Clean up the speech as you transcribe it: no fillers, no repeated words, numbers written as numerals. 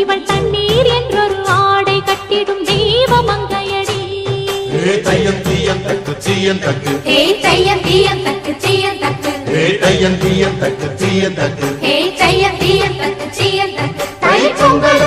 இவள் தண்ணீர் என்றொரு ஆடை கட்டிடும் தெய்வமங்கையடி. தையம் தீயம் தக்கு சீயம் தக்கு தையம் தீயம் தக்கு சீயம் தக்கு தையம் தீயம் தக்கு சீயம் தக்கு தையம் தீயம் தக்கு சீயம் தக்கு தை பொங்கல்